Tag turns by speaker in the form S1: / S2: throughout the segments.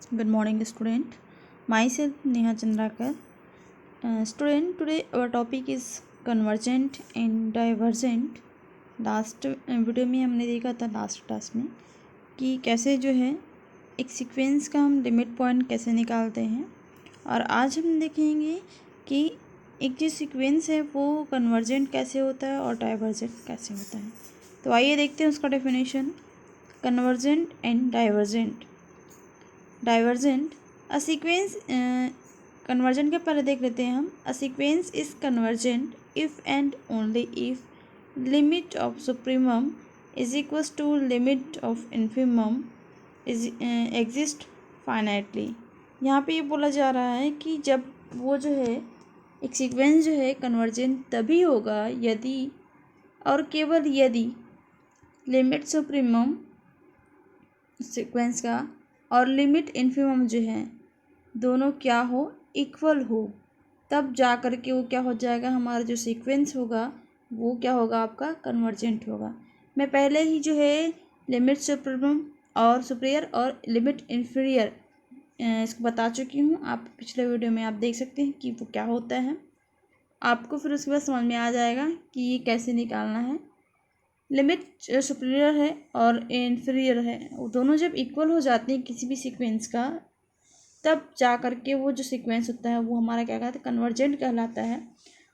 S1: Good morning, student. Myself Neha Chandrakar. Student, today our topic is convergent and divergent. Last video में हमने देखा था last class में कि कैसे जो है एक सीक्वेंस का हम लिमिट पॉइंट कैसे निकालते हैं, और आज हम देखेंगे कि एक जो सीक्वेंस है वो कन्वर्जेंट कैसे होता है और डाइवर्जेंट कैसे होता है। तो आइए देखते हैं उसका definition. Convergent and divergent. Divergent a sequence, convergent के पहले देख लेते हैं हम। A sequence is convergent if and only if limit of supremum is equals to limit of infimum is exist finitely. यहाँ पे ये बोला जा रहा है कि जब वो जो है एक सीक्वेंस जो है कन्वर्जेंट तभी होगा यदि और केवल यदि लिमिट सुप्रीमम सीक्वेंस का और लिमिट इन्फीमम जो है दोनों क्या हो, इक्वल हो, तब जा कर के वो क्या हो जाएगा, हमारा जो सीक्वेंस होगा वो क्या होगा, आपका कन्वर्जेंट होगा। मैं पहले ही जो है लिमिट सुप्रीमम और सुपीरियर और लिमिट इन्फीरियर इसको बता चुकी हूँ। आप पिछले वीडियो में आप देख सकते हैं कि वो क्या होता है। आपको फिर उसके बाद समझ में आ जाएगा कि ये कैसे निकालना है। लिमिट सुपीरियर है और इन्फीरियर है, वो दोनों जब इक्वल हो जाते हैं किसी भी सीक्वेंस का, तब जा कर के वो जो सीक्वेंस होता है वो हमारा क्या कहता है, कन्वर्जेंट कहलाता है।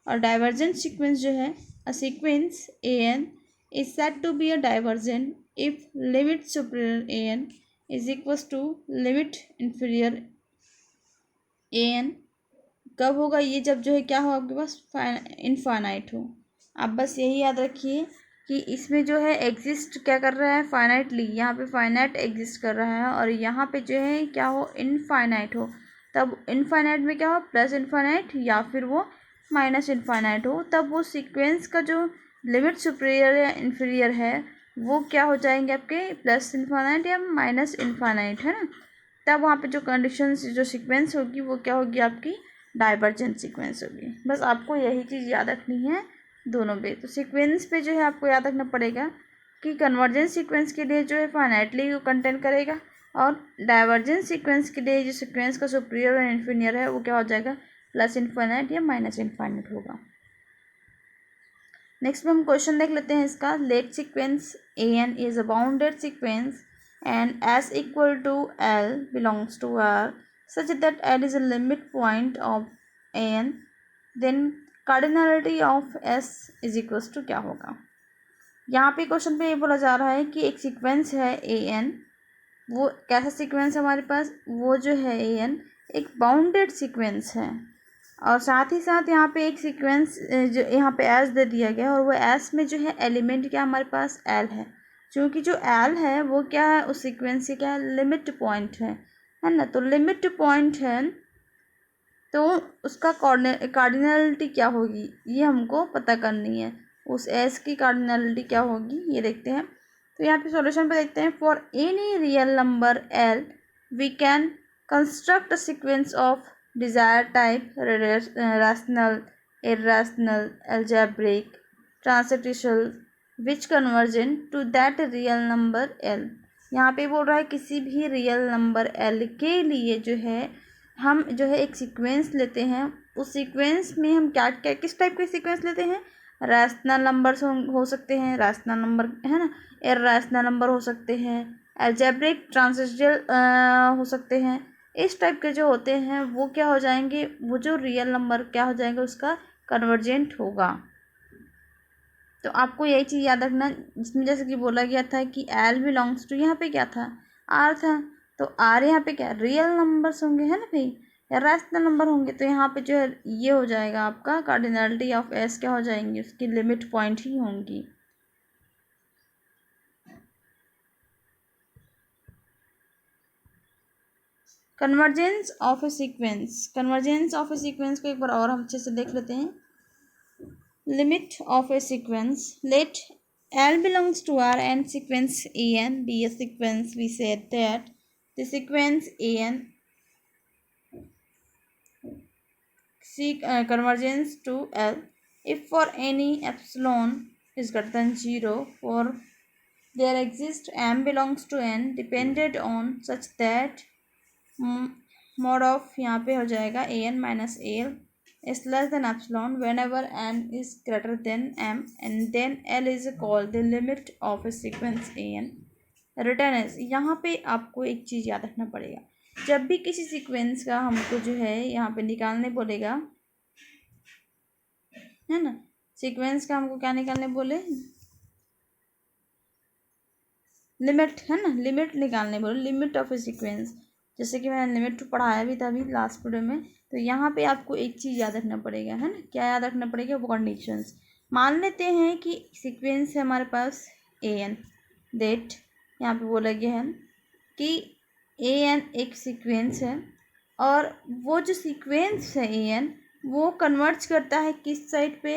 S1: और डाइवर्जेंट सीक्वेंस जो है, a sequence A n is said to be a divergent if limit superior a n is equals to limit inferior a n. कब होगा ये, जब जो है क्या हो, आपके पास इनफाइनाइट हो। आप बस यही याद रखिए कि इसमें जो है एग्जिस्ट क्या कर रहा है, फाइनाइटली। यहाँ पे फाइनाइट एग्जिस्ट कर रहा है और यहाँ पे जो है क्या हो, इनफाइनाइट हो। तब इनफाइनाइट में क्या हो, प्लस इनफाइनाइट या फिर वो माइनस इनफाइनाइट हो, तब वो सीक्वेंस का जो लिमिट सुपीरियर या इन्फीरियर है वो क्या हो जाएंगे, आपके प्लस इनफाइनाइट या माइनस इनफाइनाइट, है ना। तब वहाँ पे जो कंडीशन जो सीक्वेंस होगी वो क्या होगी, आपकी डाइवर्जेंट सीक्वेंस होगी। बस आपको यही चीज़ याद रखनी है दोनों पे। तो सीक्वेंस पे जो है आपको याद रखना पड़ेगा कि कन्वर्जेंट सीक्वेंस के लिए जो है फाइनाइटली वो कंटेंट करेगा, और डाइवर्जेंट सीक्वेंस के लिए जो सीक्वेंस का सुपीरियर और इन्फीरियर है वो क्या हो जाएगा, प्लस इनफाइनाइट या माइनस इनफाइनाइट होगा। नेक्स्ट में हम क्वेश्चन देख लेते हैं इसका। Let sequence A n is a bounded sequence and s equal to L belongs to R such that L is a limit point of n, then cardinality of S is equals to क्या होगा। यहाँ पे question पे ये बोला जा रहा है कि एक सीक्वेंस है ए एन। वो कैसा सीक्वेंस है हमारे पास, वो जो है ए एन एक बाउंडेड सीक्वेंस है, और साथ ही साथ यहाँ पे एक सीक्वेंस जो यहाँ पे एस दे दिया गया है, और वो एस में जो है एलिमेंट क्या हमारे पास एल है। क्योंकि जो एल है वो क्या है, उस सीक्वेंस से क्या है, लिमिट पॉइंट है ना। तो लिमिट पॉइंट है तो उसका कार्डिनलिटी क्या होगी ये हमको पता करनी है। उस एस की कार्डिनलिटी क्या होगी ये देखते हैं। तो यहाँ पे सॉल्यूशन पे देखते हैं। For any real number l we can construct a sequence of desire type rational, irrational, algebraic, translational which convergent to that real number l. यहाँ पे बोल रहा है किसी भी रियल नंबर एल के लिए जो है हम जो है एक सीक्वेंस लेते हैं। उस सीक्वेंस में हम क्या क्या किस टाइप के सीक्वेंस लेते हैं, रैशनल नंबर्स हो सकते हैं, रैशनल नंबर है ना, इर्रेशनल नंबर हो सकते हैं, अलजेब्रिक, ट्रांसलेशनल हो सकते हैं। इस टाइप के जो होते हैं वो क्या हो जाएंगे, वो जो रियल नंबर क्या हो जाएगा, उसका कन्वर्जेंट होगा। तो आपको यही चीज़ याद रखना, जिसमें जैसे कि बोला गया था कि एल बिलोंग्स टू, यहाँ पे क्या था, आर था। तो आर यहाँ पे क्या रियल नंबर्स होंगे, है ना भाई, या रैशनल नंबर होंगे। तो यहाँ पे जो है ये हो जाएगा आपका कार्डिनलिटी ऑफ एस क्या हो जाएंगी, उसकी लिमिट पॉइंट ही होंगी। Convergence of a sequence. Convergence of a sequence को एक बार और हम अच्छे से देख लेते हैं। Limit of a sequence. Let L belongs to R and sequence AN be a sequence. We said that the sequence AN converges to L if for any epsilon is greater than 0, for there exists M belongs to N depended on such that mod of यहाँ पे हो जाएगा A N minus A L is less than epsilon whenever N is greater than M and then L is called the limit of a sequence A N written as. यहाँ पे आपको एक चीज़ याद रखना पड़ेगा, जब भी किसी सीक्वेंस का हमको जो है यहाँ पे निकालने बोलेगा, है ना, सीक्वेंस का हमको क्या निकालने बोले, लिमिट, है ना, लिमिट निकालने बोले, लिमिट ऑफ ए सीक्वेंस, जैसे कि मैंने लिमिट पढ़ाया भी था अभी लास्ट वीडियो में। तो यहाँ पे आपको एक चीज़ याद रखना पड़ेगा, है ना, क्या याद रखना पड़ेगा, वो कंडीशंस। मान लेते हैं कि सीक्वेंस है हमारे पास ए एन, डेट यहाँ पे बोला गया है कि ए एन एक सीक्वेंस है और वो जो सीक्वेंस है ए एन वो कन्वर्ज करता है किस साइड पे,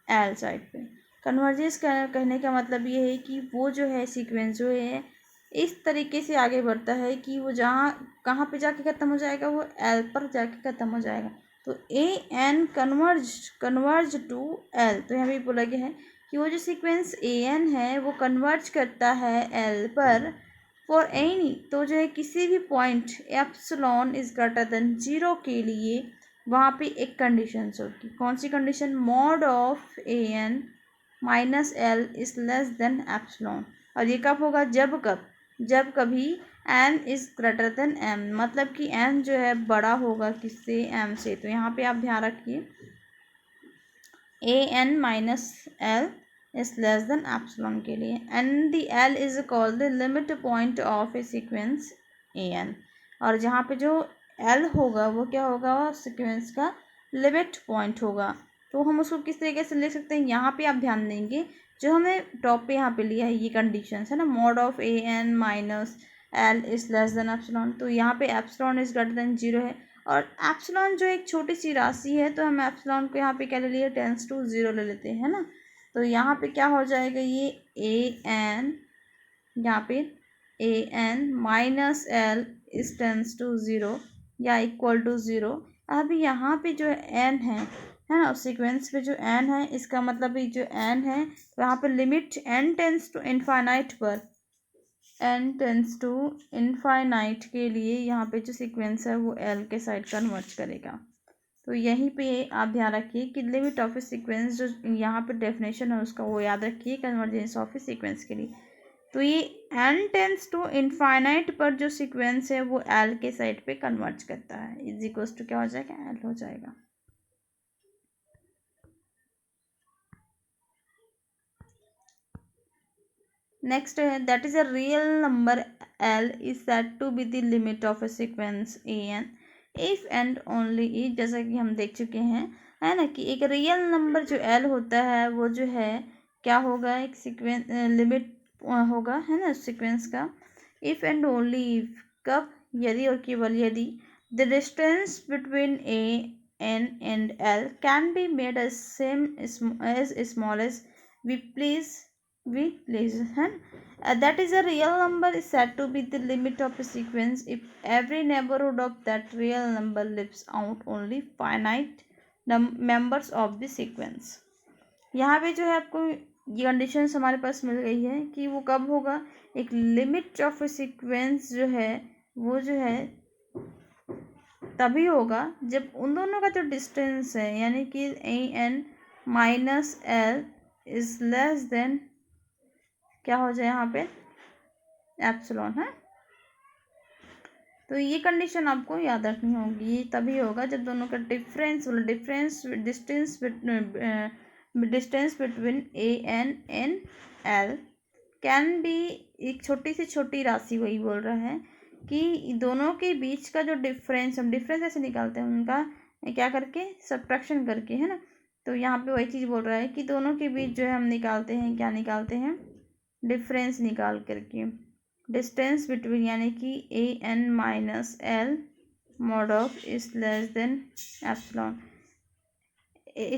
S1: एल साइड पे। कन्वर्जेंस कहने का मतलब ये है कि वो जो है सीक्वेंस जो है इस तरीके से आगे बढ़ता है कि वो जहाँ कहाँ पे जाके ख़त्म हो जाएगा, वो एल पर जाके ख़त्म हो जाएगा। तो A N converge to L. तो यहाँ भी बोला गया है कि वो जो सीक्वेंस ए एन है वो कन्वर्ज करता है एल पर फॉर एनी, तो जो है किसी भी point epsilon is greater than 0 के लिए वहाँ पे एक कंडीशन होगी। कौन सी condition, mod of A N minus L is less than epsilon. और ये कब होगा, जब कभी N is greater than M, मतलब कि एन जो है बड़ा होगा किससे, एम से। तो यहाँ पे आप ध्यान रखिए A N minus L is less than epsilon के लिए, and the L is called the limit point of a sequence A N. और जहाँ पे जो एल होगा वो क्या होगा, सीक्वेंस का लिमिट पॉइंट होगा। तो हम उसको किस तरीके से ले सकते हैं, यहाँ पे आप ध्यान देंगे जो हमने टॉप पे यहाँ पे लिया है ये कंडीशंस, है ना, mod of A N minus L is less than epsilon. तो यहाँ पे एप्सिलॉन इज ग्रेटर देन 0 है और एप्सिलॉन जो एक छोटी सी राशि है, तो हम एप्सिलॉन को यहाँ पे क्या ले लिए, टेंस टू 0 ले लेते हैं, है ना। तो यहाँ पे क्या हो जाएगा, ये ए एन, यहाँ पे A N minus L is tends to 0 या इक्वल टू 0। अभी यहाँ पे जो एन है ना, सीक्वेंस पे जो एन है, इसका मतलब ये जो एन है तो यहाँ पे limit n tends to infinite पर, एन टेंस टू इनफाइनाइट के लिए यहाँ पे जो सीक्वेंस है वो एल के साइड कन्वर्ज करेगा। तो यहीं पे आप ध्यान रखिए कि लिमिट ऑफ ए सीक्वेंस जो यहाँ पे डेफिनेशन है उसका वो याद रखिए कन्वर्जेंस ऑफ ए सीक्वेंस के लिए। तो ये एन टेंस टू इनफाइनाइट पर जो सीक्वेंस है वो एल के साइड पे कन्वर्ज करता है, इज इक्वल्स टू क्या हो जाएगा, एल हो जाएगा। नेक्स्ट है that is a real number l is said to be the limit of a sequence A n if and only if. जैसा कि हम देख चुके हैं, है ना, कि एक रियल नंबर जो एल होता है वो जो है क्या होगा, एक सीक्वेंस लिमिट होगा, है ना, सीक्वेंस का। इफ एंड ओनली इफ, कब, यदि और केवल यदि the distance between a n and l can be made as same as small as we please है। That is a real number is said to be the limit of a sequence if every neighborhood of that real number leaves out only finite members of the sequence। यहाँ पे जो है आपको ये conditions हमारे पास मिल गई है कि वो कब होगा, एक लिमिट ऑफ ए सीक्वेंस जो है वो जो है तभी होगा जब उन दोनों का जो डिस्टेंस है, यानी कि A N minus L is less than क्या हो जाए यहाँ पे, एप्सिलॉन, है। तो ये कंडीशन आपको याद रखनी होगी, ये तभी होगा जब दोनों का distance between a n and l can be, एक छोटी से छोटी राशि वही बोल रहा है कि दोनों के बीच का जो डिफरेंस, हम डिफरेंस ऐसे निकालते हैं उनका क्या करके, सब्ट्रैक्शन करके, है ना। तो यहाँ पे वही चीज़ बोल रहा है कि दोनों के बीच जो है हम निकालते हैं, क्या निकालते हैं, डिफरेंस निकाल करके, डिस्टेंस बिटवीन, यानी कि A N minus l mod of is less than epsilon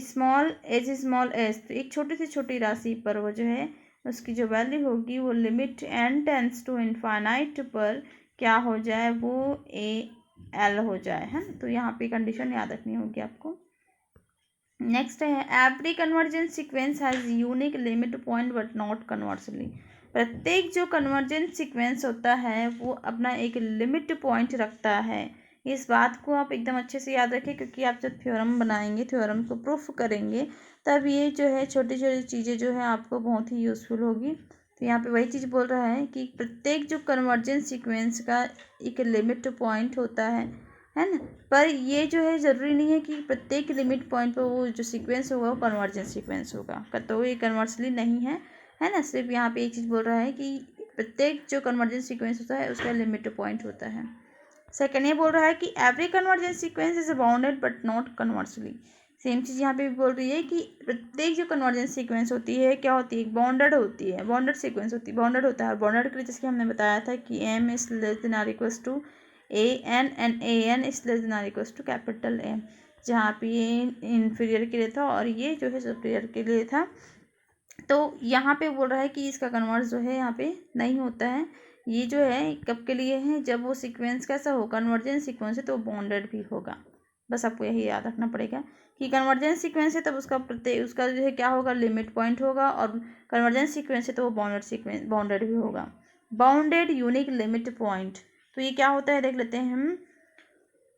S1: small as. तो एक छोटी से छोटी राशि पर वो जो है उसकी जो वैल्यू होगी वो limit n tends to infinite पर क्या हो जाए, वो ए एल हो जाए, है। तो यहाँ पे कंडीशन याद रखनी होगी आपको। नेक्स्ट है every convergence sequence has unique limit point but not conversely. प्रत्येक जो कन्वर्जेंट सीक्वेंस होता है वो अपना एक लिमिट पॉइंट रखता है। इस बात को आप एकदम अच्छे से याद रखें, क्योंकि आप जब थ्योरम बनाएंगे, थ्योरम को प्रूफ करेंगे, तब ये जो है छोटी छोटी चीज़ें जो है आपको बहुत ही यूज़फुल होगी। तो यहाँ पे वही चीज़ बोल रहा है कि प्रत्येक जो कन्वर्जेंट सीक्वेंस का एक लिमिट पॉइंट होता है ना। पर ये जो है ज़रूरी नहीं है कि प्रत्येक लिमिट पॉइंट पर वो जो सीक्वेंस होगा वो कन्वर्जेंट सीक्वेंस होगा, तो ये कन्वर्सली नहीं है ना। सिर्फ यहाँ पे एक चीज़ बोल रहा है कि प्रत्येक जो कन्वर्जेंट सीक्वेंस होता है उसका लिमिट पॉइंट होता है। सेकेंड ये बोल रहा है कि every convergent sequence is bounded but not conversely. Same चीज़ यहाँ पे भी बोल रही है कि प्रत्येक जो कन्वर्जेंट सीक्वेंस होती है क्या होती है, बाउंडेड होती है, बाउंडेड सीक्वेंस होती है, बाउंडेड होता है। और बाउंडेड के लिए जैसे हमने बताया था कि m is less than or equals to an and an is less than or equals to capital M, जहाँ पे ये इन्फीरियर के लिए था और ये जो है सुपीरियर के लिए था। तो यहाँ पे बोल रहा है कि इसका कन्वर्स जो है यहाँ पे नहीं होता है। ये जो है कब के लिए है, जब वो सीक्वेंस कैसा हो, कन्वर्जेंट सीक्वेंस है तो बॉन्डेड भी होगा। बस आपको यही याद रखना पड़ेगा कि कन्वर्जेंट सीक्वेंस है तब उसका उसका जो है क्या होगा, लिमिट पॉइंट होगा, और कन्वर्जेंट सीक्वेंस है तो वो बॉन्डेड भी होगा। बाउंडेड यूनिक लिमिट पॉइंट, तो ये क्या होता है देख लेते हैं हम।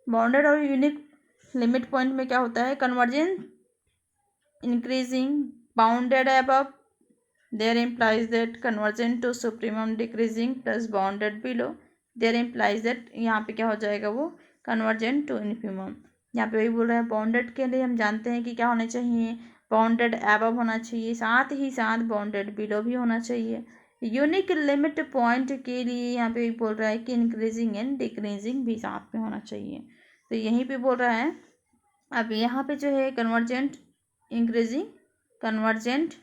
S1: बाउंडेड और यूनिक लिमिट पॉइंट में क्या होता है, convergent increasing bounded above, there implies that convergent to supremum decreasing plus bounded below, there implies that यहाँ पे क्या हो जाएगा, वो convergent to infimum। यहाँ पे वही बोल रहा है, बाउंडेड के लिए हम जानते हैं कि क्या होना चाहिए, बाउंडेड above होना चाहिए, साथ ही साथ बाउंडेड बिलो भी होना चाहिए। यूनिक लिमिट पॉइंट के लिए यहाँ पे बोल रहा है कि इंक्रीजिंग एंड डिक्रीजिंग भी साथ में होना चाहिए। तो यहीं पे बोल रहा है, अब यहाँ पे जो है कन्वर्जेंट इंक्रीजिंग कन्वर्जेंट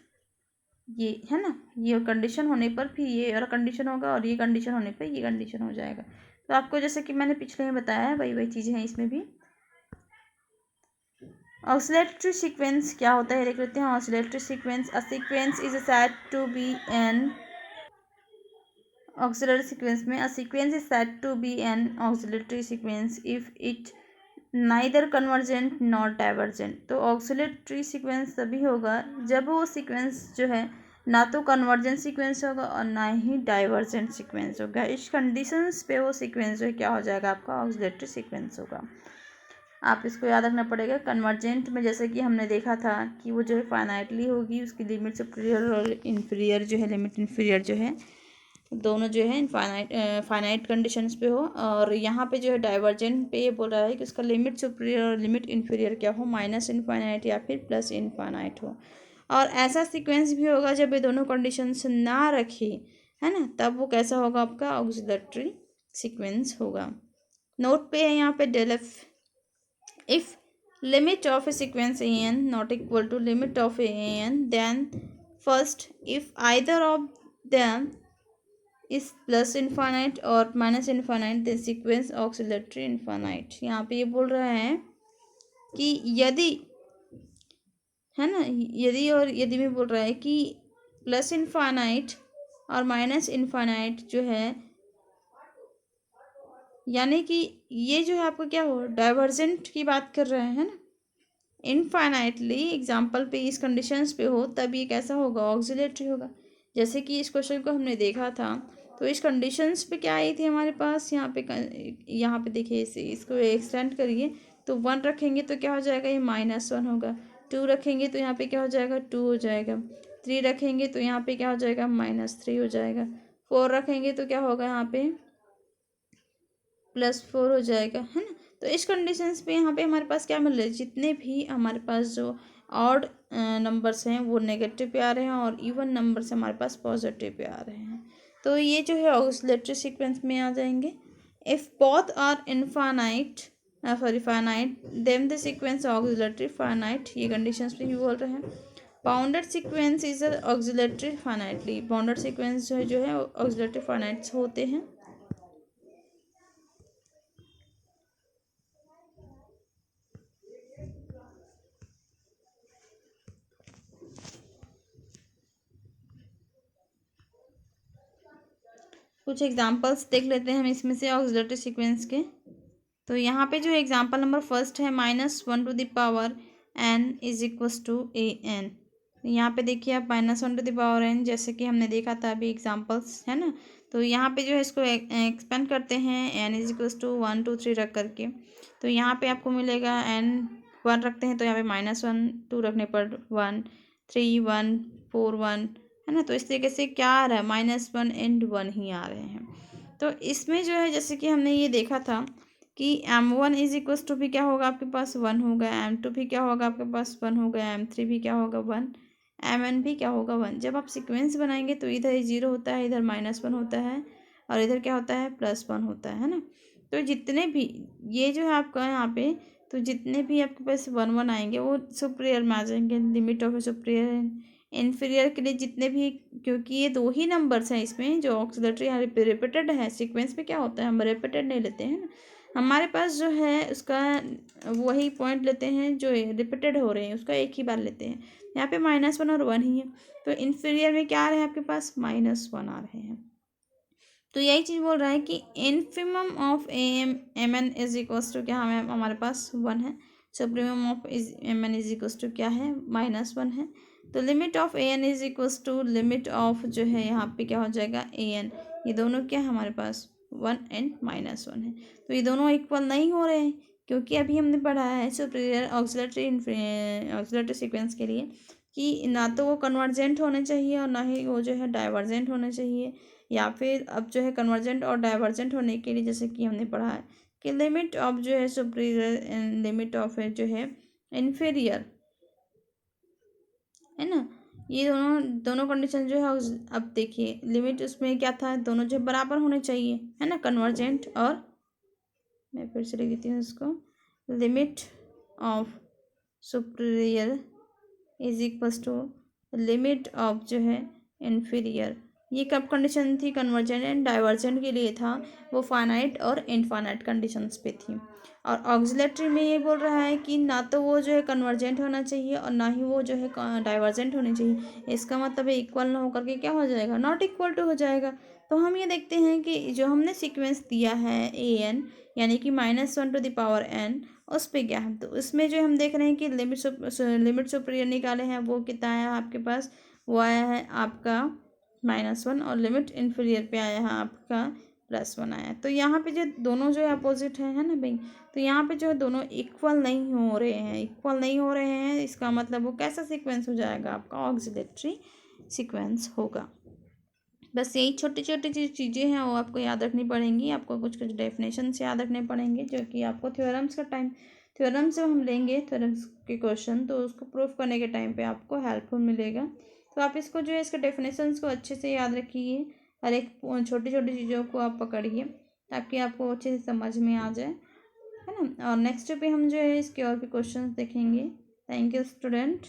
S1: ये है ना, ये कंडीशन होने पर फिर ये और कंडीशन होगा, और ये कंडीशन होने पर ये कंडीशन हो जाएगा। तो आपको जैसे कि मैंने पिछले में बताया है वही चीज़ें हैं इसमें भी। ऑक्सिलेटरी सीक्वेंस क्या होता है देख लेते हैं। Oscillatory sequence, a sequence is said to be an ऑक्सिलरी सीक्वेंस में, a sequence is said to be an oscillatory sequence if it neither convergent not divergent. तो ऑक्सिलेटरी सीक्वेंस तभी होगा जब वो सीक्वेंस जो है ना तो कन्वर्जेंट सीक्वेंस होगा और ना ही डाइवर्जेंट सीक्वेंस होगा। इस कंडीशंस पे वो सीक्वेंस जो है क्या हो जाएगा, आपका ऑक्सिलेटरी सीक्वेंस होगा। आप इसको याद रखना पड़ेगा। कन्वर्जेंट में जैसे कि हमने देखा था कि वो जो है फाइनाइटली होगी, उसकी लिमिट सुपीरियर और इन्फीरियर जो है, लिमिट इन्फीरियर जो है दोनों जो है फाइनाइट कंडीशंस पे हो। और यहाँ पे जो है डाइवर्जेंट पे ये बोल रहा है कि उसका लिमिट सुपीरियर और लिमिट इन्फीरियर क्या हो, माइनस इनफाइनाइट या फिर प्लस इनफाइनाइट हो। और ऐसा सीक्वेंस भी होगा जब ये दोनों कंडीशंस ना रखे, है ना, तब वो कैसा होगा, आपका ऑक्सिलेटरी सीक्वेंस होगा। नोट पे है यहाँ पे del f, if limit of a sequence an not equal to limit of an, then first if either of them is plus infinite और minus infinite then sequence oscillatory infinite। यहाँ पे ये बोल रहा है कि यदि, है ना, यदि और यदि में बोल रहा है कि प्लस इन्फानाइट और माइनस इन्फानाइट जो है, यानी कि ये जो है आपका क्या हो, डाइवर्जेंट की बात कर रहे हैं ना, इनफाइनाइटली एग्जाम्पल पे इस कंडीशंस पे हो तब ये कैसा होगा, ऑक्सिलेटरी होगा। जैसे कि इस क्वेश्चन को हमने देखा था तो इस कंडीशंस पे क्या आई थी हमारे पास, यहाँ पे देखिए, इसको एक्सटेंड करिए तो 1 रखेंगे तो क्या हो जाएगा, ये -1 होगा। 2 रखेंगे तो यहाँ पे क्या हो जाएगा, 2 हो जाएगा। 3 रखेंगे तो यहाँ पे क्या हो जाएगा, -3 हो जाएगा। 4 रखेंगे तो क्या होगा, यहाँ पे +4 हो जाएगा, है ना। तो इस कंडीशंस पे यहाँ पे हमारे पास क्या मिल रहा है, जितने भी हमारे पास जो ऑड नंबर्स हैं वो नेगेटिव पे आ रहे हैं और इवन नंबर्स हमारे पास पॉजिटिव पे आ रहे हैं। तो ये जो है ऑक्सिलेटरी सीक्वेंस में आ जाएंगे। If both are infinite finite then the sequence oscillatory finite, ये कंडीशंस पे भी बोल रहे हैं। Bounded sequence is oscillatory finitely, bounded sequence जो है ऑक्सिलेटरी फाइनाइट्स होते हैं। कुछ एग्जांपल्स देख लेते हैं हम इसमें से ऑक्सिलेटरी सीक्वेंस के। तो यहाँ पे जो एग्जांपल नंबर फर्स्ट है, -1 to the power n is equals to an। यहाँ पे देखिए आप -1/n जैसे कि हमने देखा था अभी एग्जांपल्स है ना। तो यहाँ पे जो है इसको एक्सपेंड करते हैं n = 1 2 3 रख करके। तो यहाँ पे आपको मिलेगा n 1 रखते हैं तो यहाँ पे -1 2 रखने पर 1 3 1 4 1 है ना। तो इस तरीके से क्या आ रहा है -1 एंड 1 ही आ रहे हैं। तो इसमें जो है जैसे कि हमने ये देखा था कि m1 = भी क्या होगा आपके पास 1 होगा, m2 भी क्या होगा आपके पास 1 होगा, m3 भी क्या होगा 1, mn भी क्या होगा 1। जब आप सीक्वेंस बनाएंगे तो इधर 0 होता है, इधर -1 होता है और इधर क्या होता है +1 होता है ना। तो जितने भी ये जो है आपका यहाँ पे, तो जितने भी आपके पास 1 1 आएंगे वो सुपीरियर में आ जाएंगे। लिमिट ऑफ सुपीरियर इन्फीरियर के लिए जितने भी, क्योंकि ये दो ही नंबर्स हैं इसमें जो ऑक्सिलरी रिपीटेड है। सीक्वेंस में क्या होता है हम रिपीटेड नहीं लेते हैं ना, हमारे पास जो है उसका वही पॉइंट लेते हैं जो रिपीटेड हो रहे हैं, उसका एक ही बार लेते हैं। यहाँ पे -1 और 1 ही है, तो इन्फीरियर में क्या आ रहे हैं आपके पास -1 आ रहे हैं। तो यही चीज़ बोल रहा है कि इन्फिमम ऑफ mn = क्या हमें हमारे पास 1 है, सुप्रीमम ऑफ mn = क्या है -1 है। तो limit of an = limit of जो है यहाँ पे क्या हो जाएगा an, ये दोनों क्या है हमारे पास 1 एंड -1 है। तो ये दोनों इक्वल नहीं हो रहे हैं क्योंकि अभी हमने पढ़ा है सुपीरियर ऑक्सिलरी सीक्वेंस के लिए कि ना तो वो कन्वर्जेंट होने चाहिए और ना ही वो जो है डाइवर्जेंट होने चाहिए। या फिर अब जो है कन्वर्जेंट और डाइवर्जेंट होने के लिए जैसे कि हमने पढ़ा है कि लिमिट ऑफ जो है सुपीरियर एंड लिमिट ऑफ जो है इन्फीरियर है ना, ये दोनों दोनों कंडीशन जो है अब देखिए लिमिट उसमें क्या था, दोनों जो बराबर होने चाहिए है ना, कन्वर्जेंट और मैं फिर से लिख देती हूँ इसको, limit of superior = limit of जो है इन्फीरियर। ये कब कंडीशन थी, कन्वर्जेंट एंड डाइवर्जेंट के लिए था, वो फाइनाइट और इनफाइनाइट कंडीशंस पे थी। और ऑक्सिलरी में ये बोल रहा है कि ना तो वो जो है कन्वर्जेंट होना चाहिए और ना ही वो जो है डाइवर्जेंट होनी चाहिए। इसका मतलब है इक्वल ना होकर के क्या हो जाएगा, नॉट इक्वल टू हो जाएगा। तो हम ये देखते हैं कि जो हमने सीक्वेंस दिया है an यानी कि -1/n, उस पे क्या है, तो उसमें जो हम देख रहे हैं कि लिमिट सुपीरियर निकाले हैं वो कितना आया आपके पास, वो आया है आपका -1 और लिमिट इन्फीरियर पे आया है आपका +1 आया। तो यहाँ पे जो दोनों जो है अपोजिट है ना भाई, तो यहाँ पे जो है दोनों इक्वल नहीं हो रहे हैं, इक्वल नहीं हो रहे हैं, इसका मतलब वो कैसा सीक्वेंस हो जाएगा आपका ऑक्सिलरी सीक्वेंस होगा। बस यही छोटी छोटी चीज़ें हैं वो आपको याद रखनी पड़ेंगी, आपको कुछ कुछ डेफिनेशन से याद रखने पड़ेंगे जो कि आपको थ्योरम्स का टाइम, थ्योरम से हम लेंगे थ्योरम्स के क्वेश्चन, तो उसको प्रूफ करने के टाइम पे आपको हेल्पफुल मिलेगा। तो आप इसको जो है इसके डेफिनेशंस को अच्छे से याद रखिए, हर एक छोटी छोटी चीज़ों को आप पकड़िए ताकि आपको अच्छे से समझ में आ जाए, है ना। और नेक्स्ट पे हम जो है इसके और भी क्वेश्चन देखेंगे। Thank you student.